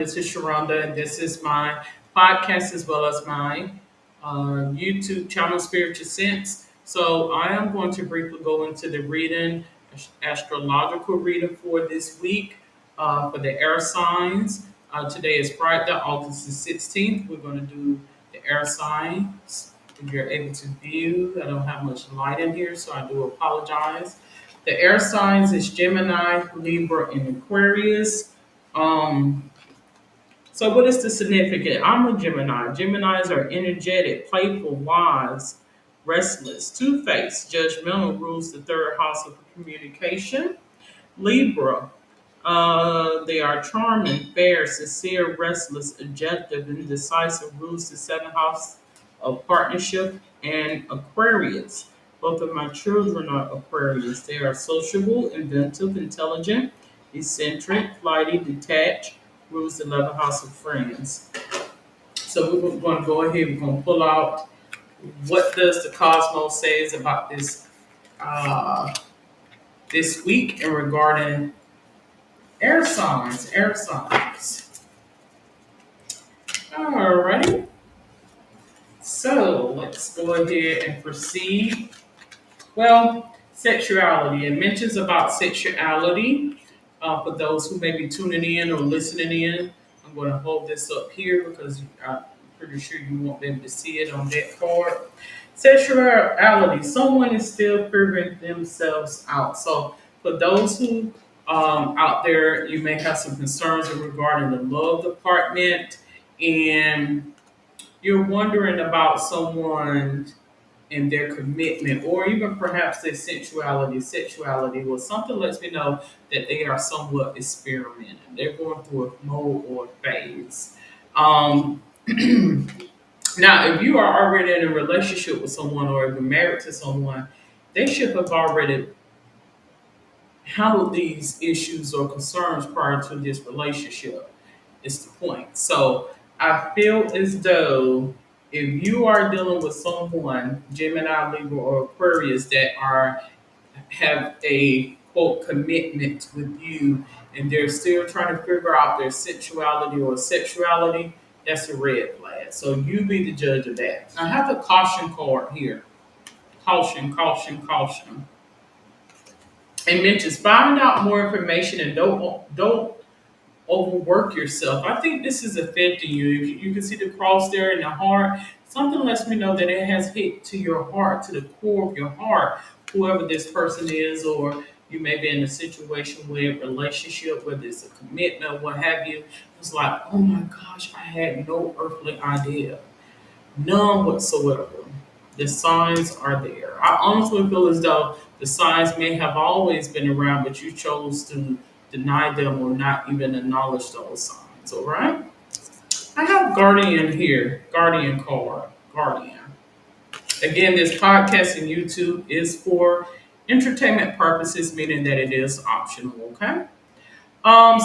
This is Sharonda, and this is my podcast as well as my YouTube channel, Spiritual Sense. So, I am going to briefly go into the reading, astrological reading for this week for the air signs. Today is Friday, August the 16th. We're going to do the air signs. If you're able to view, I don't have much light in here, so I do apologize. The air signs is Gemini, Libra, and Aquarius. So, what is the significance? I'm a Gemini. Geminis are energetic, playful, wise, restless, two faced, judgmental, rules the third house of communication. Libra, they are charming, fair, sincere, restless, objective, indecisive, rules the seventh house of partnership. And Aquarius, both of my children are Aquarius. They are sociable, inventive, intelligent, eccentric, flighty, detached, rules the 11th house of friends. So we're going to go ahead. We're going to pull out what does the cosmos says about uh, this week and regarding air signs. Air signs. Alrighty. So let's go ahead and proceed. Well, sexuality. It mentions about sexuality for those who may be tuning in or listening in. I'm going to hold this up here because I'm pretty sure you won't be able to see it on that card. Sexuality. Someone is still figuring themselves out. So for those who out there, you may have some concerns regarding the love department, and you're wondering about someone and their commitment, or even perhaps their sexuality. Well, something lets me know that they are somewhat experimenting. They're going through a mode or phase. Um, Now, if you are already in a relationship with someone or if you're married to someone, they should have already handled these issues or concerns prior to this relationship. Is the point. So I feel as though if you are dealing with someone, Gemini, Libra, or Aquarius, that are have a quote commitment with you and they're still trying to figure out their sexuality or sexuality, that's a red flag. So you be the judge of that. I have a caution card here. Caution, caution, caution. It mentions find out more information and don't overwork yourself. I think this is affecting you. You can see the cross there in the heart. Something lets me know that it has hit to your heart, to the core of your heart, whoever this person is, or you may be in a situation where a relationship, whether it's a commitment, what have you. It's like, oh my gosh, I had no earthly idea. None whatsoever. The signs are there. I honestly feel as though the signs may have always been around, but you chose to deny them or not even acknowledge those signs. All right. I have Guardian here. Guardian card. Guardian. Again, this podcast and YouTube is for entertainment purposes, meaning that it is optional. Okay.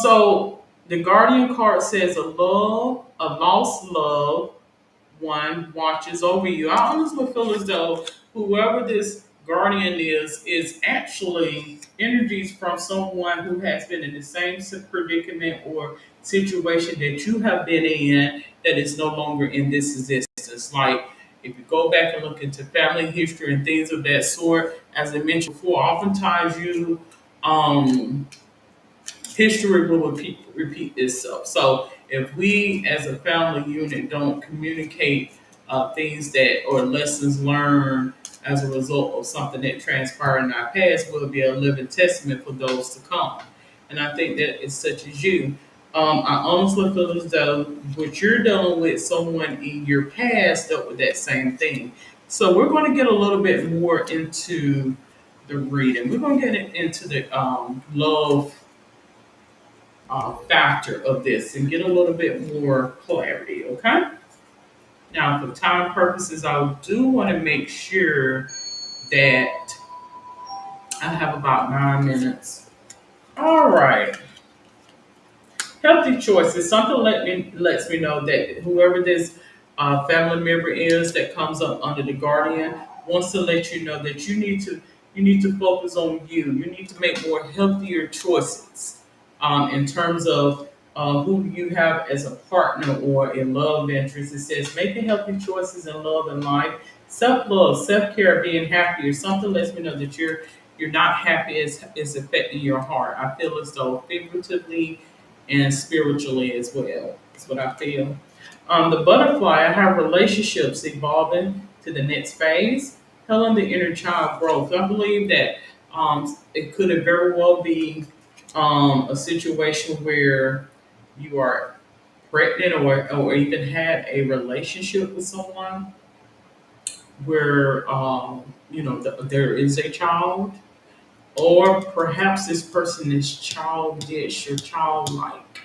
So the Guardian card says a lost love one watches over you. I honestly feel as though whoever this guardian is actually energies from someone who has been in the same predicament or situation that you have been in that is no longer in this existence. Like if you go back and look into family history and things of that sort, as I mentioned before, oftentimes you history will repeat itself. So if we as a family unit don't communicate things that or lessons learned as a result of something that transpired in our past, will be a living testament for those to come. And I think that it's such as you. I honestly feel as though what you're dealing with, someone in your past dealt with that same thing. So we're going to get a little bit more into the reading. We're going to get into the love factor of this and get a little bit more clarity, okay? Now, for time purposes, I do want to make sure that I have about 9 minutes. All right. Healthy choices. Something lets me know that whoever this family member is that comes up under the guardian wants to let you know that you need to focus on you. You need to make more healthier choices in terms of who you have as a partner or a love interest. It says making healthy choices in love and life, self-love, self-care, being happier. Something lets me know that you're not happy is affecting your heart. I feel as though figuratively and spiritually as well. That's what I feel. The butterfly, I have relationships evolving to the next phase, healing the inner child growth. I believe that it could very well be a situation where you are pregnant or even had a relationship with someone where there is a child, or perhaps this person is childish or childlike.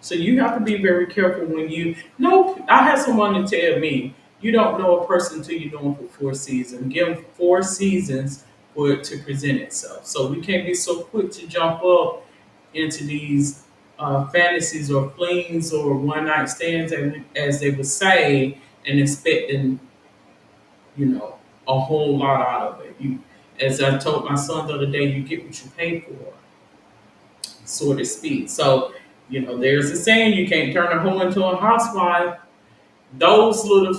So you have to be very careful when you know. I had someone to tell me you don't know a person until you know them for 4 seasons. Give them 4 seasons for it to present itself. So we can't be so quick to jump up into these fantasies or flings or one night stands, as they would say, and expecting a whole lot out of it. As I told my son the other day, you get what you pay for, so to speak. So, there's a saying, you can't turn a hoe into a housewife. Those little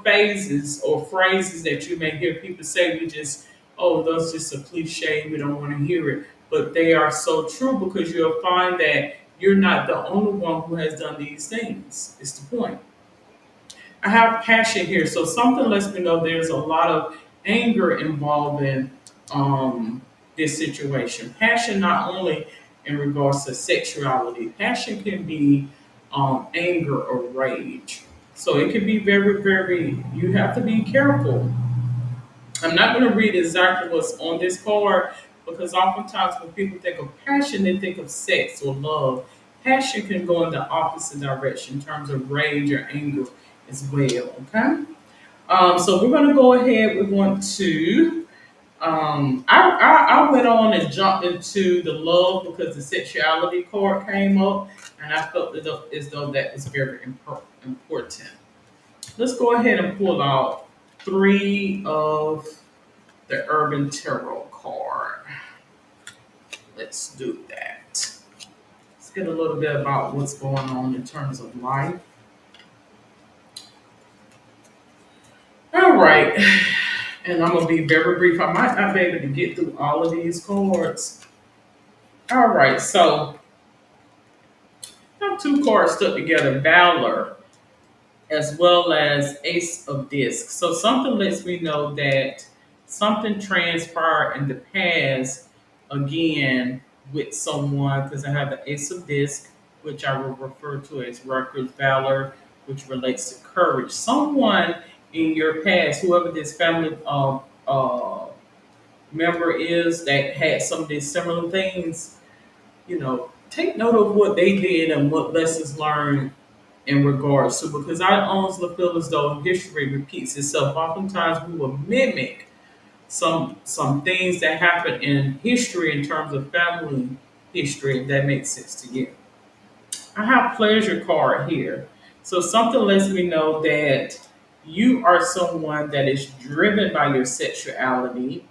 phases or phrases that you may hear people say, that's just a cliche, we don't want to hear it. But they are so true, because you'll find that you're not the only one who has done these things. It's the point. I have passion here. So something lets me know there's a lot of anger involved in this situation. Passion not only in regards to sexuality, passion can be anger or rage. So it can be very, very, you have to be careful. I'm not going to read exactly what's on this card, because oftentimes when people think of passion, they think of sex or love. Passion can go in the opposite direction in terms of rage or anger as well. Okay. So we're going to go ahead. We want to. I went on and jumped into the love because the sexuality card came up, and I felt as though that was very important. Let's go ahead and pull out three of the Urban Tarot card. Let's do that. Let's get a little bit about what's going on in terms of life. All right. And I'm going to be very brief. I might not be able to get through all of these cards. All right. So I have two cards stuck together, Valor as well as Ace of Discs. So something lets me know that something transpired in the past again with someone, because I have the Ace of Discs, which I will refer to as Record Valor, which relates to courage. Someone in your past, whoever this family member is that had some of these similar things, take note of what they did and what lessons learned in regards to, because I honestly feel as though history repeats itself. Oftentimes we will mimic some things that happen in history in terms of family history, if that makes sense to you. I have pleasure card here. So something lets me know that you are someone that is driven by your sexuality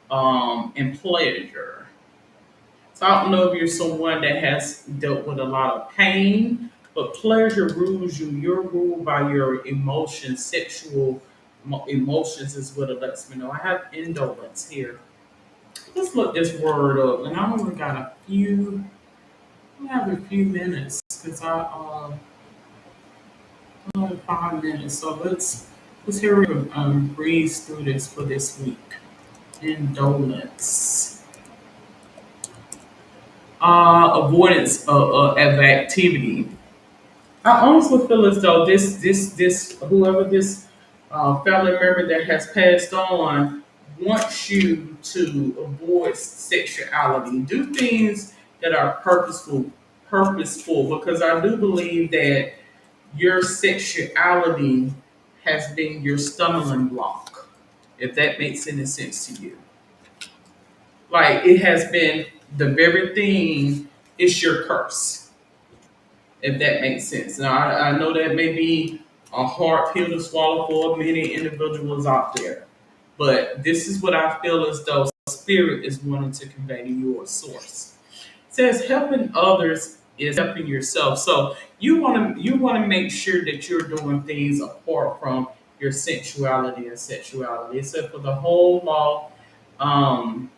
and pleasure. So I don't know if you're someone that has dealt with a lot of pain, but pleasure rules you. You're ruled by your emotions, sexual emotions is what it lets me know. I have indolence here. Let's look this word up, and I only got I have a few minutes because only 5 minutes. So let's hear we breeze through this for this week. Indolence. Avoidance of activity. I honestly feel as though this whoever this family member that has passed on wants you to avoid sexuality. Do things that are purposeful, because I do believe that your sexuality has been your stumbling block, if that makes any sense to you. Like, it has been the very thing, it's your curse, if that makes sense. Now, I know that may be a hard pill to swallow for many individuals out there, but this is what I feel as though spirit is wanting to convey to your source. It says helping others is helping yourself. So you want to make sure that you're doing things apart from your sensuality and sexuality. It said for the whole law um,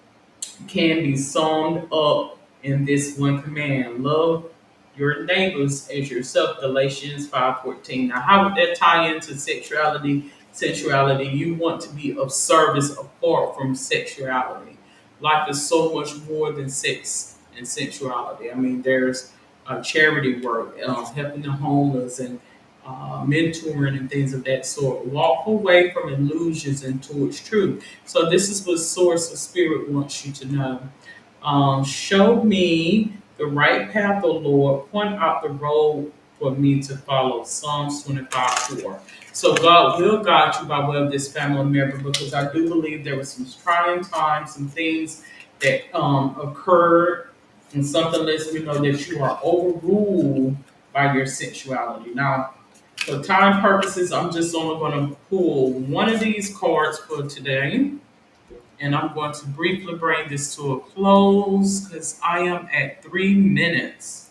can be summed up in this one command: love your neighbors as yourself. Galatians 5:14. Now, how would that tie into sexuality? Sensuality. You want to be of service apart from sexuality. Life is so much more than sex and sensuality. I mean, there's charity work, helping the homeless, and mentoring and things of that sort. Walk away from illusions and towards truth. So this is what Source of Spirit wants you to know. Show me the right path, O Lord. Point out the road for me to follow. Psalms 25:4. So God will guide you by way of this family member, because I do believe there were some trying times, some things that occurred, and something lets me know that you are overruled by your sexuality. Now, for time purposes, I'm just only going to pull one of these cards for today. And I'm going to briefly bring this to a close because I am at 3 minutes.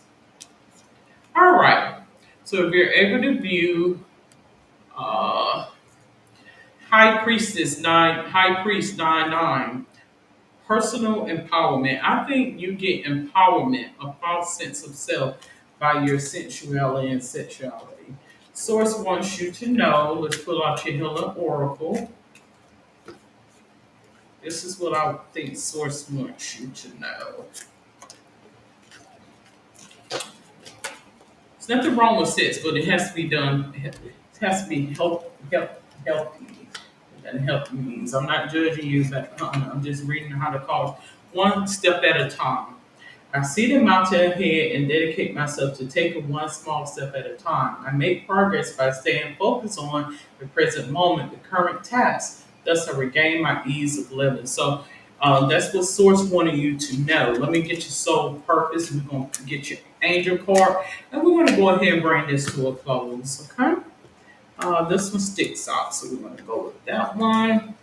All right. So if you're able to view uh, High Priest 9:9, personal empowerment. I think you get empowerment, a false sense of self, by your sensuality and sexuality. Source wants you to know. Let's pull out your healing oracle. This is what I think Source wants you to know. There's nothing wrong with sex, but it has to be done. It has to be healthy. And healthy means I'm not judging you, but I'm just reading how to call it one step at a time. I see the mountain ahead and dedicate myself to taking one small step at a time. I make progress by staying focused on the present moment, the current task. Thus, I regain my ease of living. So that's what Source wanted you to know. Let me get your soul purpose. We're going to get your angel card, and we're going to go ahead and bring this to a close. Okay. This one sticks out, so we're going to go with that one.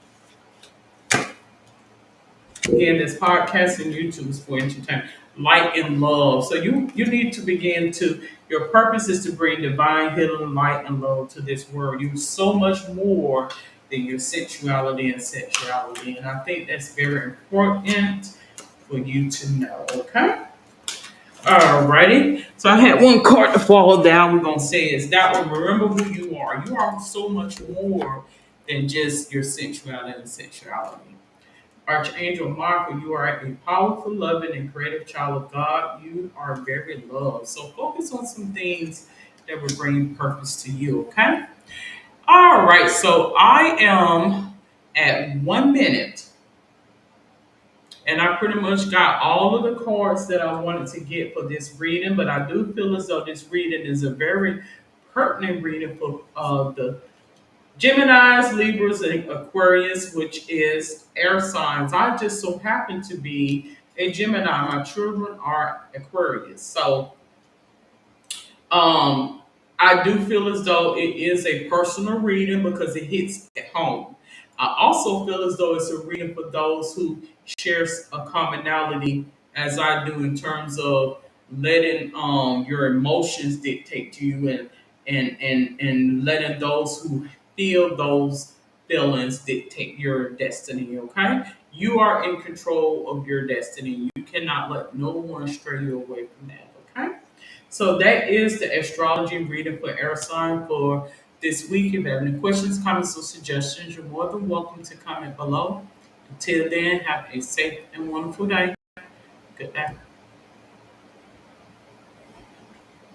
Again, this podcast and YouTube is for entertainment, light and love. So you need to begin to. Your purpose is to bring divine healing, light, and love to this world. You're so much more than your sensuality and sexuality, and I think that's very important for you to know. Okay. Alrighty. So I had one card to fall down. We're gonna say is that one. Remember who you are. You are so much more than just your sensuality and sexuality. Archangel Michael, you are a powerful, loving, and creative child of God. You are very loved. So focus on some things that will bring purpose to you, okay? All right, so I am at 1 minute, and I pretty much got all of the cards that I wanted to get for this reading, but I do feel as though this reading is a very pertinent reading for the Geminis, Libras, and Aquarius, which is air signs. I just so happen to be a Gemini. My children are Aquarius. So um, I do feel as though it is a personal reading because it hits at home. I also feel as though it's a reading for those who share a commonality as I do in terms of letting your emotions dictate to you, and letting those who feel those feelings dictate your destiny, okay? You are in control of your destiny. You cannot let no one stray you away from that, okay? So that is the astrology reading for air sign for this week. If you have any questions, comments, or suggestions, you're more than welcome to comment below. Until then, have a safe and wonderful day. Good day.